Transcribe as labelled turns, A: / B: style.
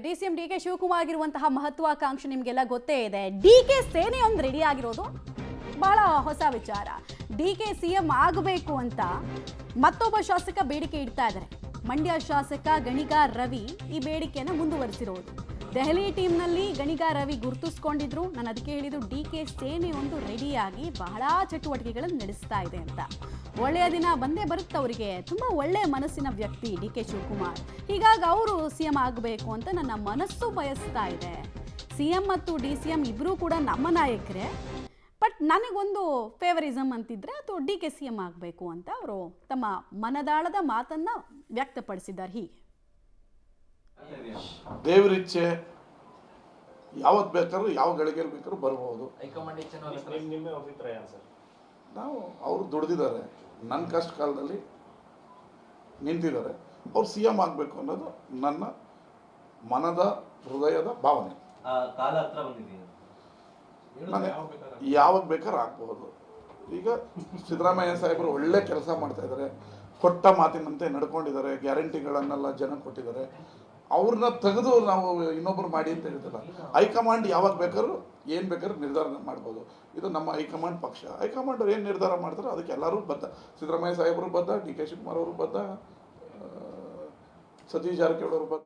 A: DCM DK Shivakumar ಆಗಿರುವಂತಹ ಮಹತ್ವಾಕಾಂಕ್ಷೆ ನಿಮಗೆಲ್ಲ ಗೊತ್ತೇ ಇದೆ. ಡಿಕೆ ಸೇನೆ ಒಂದು ರೆಡಿ ಆಗಿರೋದು ಬಹಳ ಹೊಸ ವಿಚಾರ. ಡಿಕೆ ಸಿಎಂ ಆಗಬೇಕು ಅಂತ ಮತ್ತೊಬ್ಬ ಶಾಸಕ ಬೇಡಿಕೆ ಇಡ್ತಾ ಇದ್ದಾರೆ. ಮಂಡ್ಯ ಶಾಸಕ ಗಣಿಗ ರವಿ ಈ ಬೇಡಿಕೆಯನ್ನು ಮುಂದುವರಿಸಿರೋದು. ದೆಹಲಿ ಟೀಮ್ನಲ್ಲಿ ಗಣಿಗ ರವಿ ಗುರುತಿಸ್ಕೊಂಡಿದ್ರು. ನಾನು ಅದಕ್ಕೆ ಹೇಳಿದ್ದು ಡಿಕೆ ಸೇನೆ ಒಂದು ರೆಡಿಯಾಗಿ ಬಹಳ ಚಟುವಟಿಕೆಗಳನ್ನು ನಡೆಸ್ತಾ ಇದೆ ಅಂತ. ಒಳ್ಳೆಯ ದಿನ ಬಂದೇ ಬರುತ್ತೆ ಅವರಿಗೆ. ತುಂಬ ಒಳ್ಳೆಯ ಮನಸ್ಸಿನ ವ್ಯಕ್ತಿ ಡಿಕೆ ಶಿವಕುಮಾರ್. ಹೀಗಾಗಿ ಅವರು ಸಿಎಂ ಆಗಬೇಕು ಅಂತ ನನ್ನ ಮನಸ್ಸು ಬಯಸ್ತಾ ಇದೆ. ಸಿಎಂ ಮತ್ತು ಡಿಸಿಎಂ ಇಬ್ಬರೂ ಕೂಡ ನಮ್ಮ ನಾಯಕರೇ. ಬಟ್ ನನಗೊಂದು ಫೇವರಿಸಮ್ ಅಂತಿದ್ರೆ ಅದು ಡಿಕೆ ಸಿಎಂ ಆಗಬೇಕು ಅಂತ ಅವರು ತಮ್ಮ ಮನದಾಳದ ಮಾತನ್ನ ವ್ಯಕ್ತಪಡಿಸಿದ್ದಾರೆ. ಹೀಗೆ
B: ದೇವರಿಚ್ಛೆ ಯಾವತ್ತು ಬೇಕಾದ್ರೂ ಯಾವ ಗಳಿಗೆ ಬೇಕಾದ್ರೂ ಬರ್ಬೋದು. ನಾವು ಅವರು ದುಡ್ದಿದ್ದಾರೆ, ನನ್ನ ಕಷ್ಟ ಕಾಲದಲ್ಲಿ ನಿಂತಿದ್ದಾರೆ. ಅವ್ರು ಸಿ ಎಂ ಆಗಬೇಕು ಅನ್ನೋದು ನನ್ನ ಮನದ ಹೃದಯದ ಭಾವನೆ. ನಾನು ಯಾವಾಗ ಬೇಕಾದ್ರೂ ಆಗ್ಬಹುದು. ಈಗ ಸಿದ್ದರಾಮಯ್ಯ ಸಾಹೇಬರು ಒಳ್ಳೆ ಕೆಲಸ ಮಾಡ್ತಾ ಇದ್ದಾರೆ, ಕೊಟ್ಟ ಮಾತಿನಂತೆ ನಡ್ಕೊಂಡಿದ್ದಾರೆ, ಗ್ಯಾರಂಟಿಗಳನ್ನೆಲ್ಲ ಜನ ಕೊಟ್ಟಿದ್ದಾರೆ. ಅವ್ರನ್ನ ತೆಗೆದು ನಾವು ಇನ್ನೊಬ್ರು ಮಾಡಿ ಅಂತ ಹೇಳ್ತಿಲ್ಲ. ಹೈಕಮಾಂಡ್ ಯಾವಾಗ ಬೇಕಾದ್ರೂ ಏನು ಬೇಕಾದ್ರೂ ನಿರ್ಧಾರ ಮಾಡ್ಬೋದು. ಇದು ನಮ್ಮ ಹೈಕಮಾಂಡ್ ಪಕ್ಷ. ಹೈಕಮಾಂಡ್ ಅವ್ರು ಏನು ನಿರ್ಧಾರ ಮಾಡ್ತಾರೋ ಅದಕ್ಕೆ ಎಲ್ಲರೂ ಬದ್ಧ. ಸಿದ್ದರಾಮಯ್ಯ ಸಾಹೇಬರು ಬದ್ಧ, ಡಿ ಕೆ ಶಿವಕುಮಾರ್ ಅವರು ಬದ್ಧ, ಸತೀಶ್ ಜಾರಕಿಹೊಳಿ ಅವರು ಬದ್ಧ.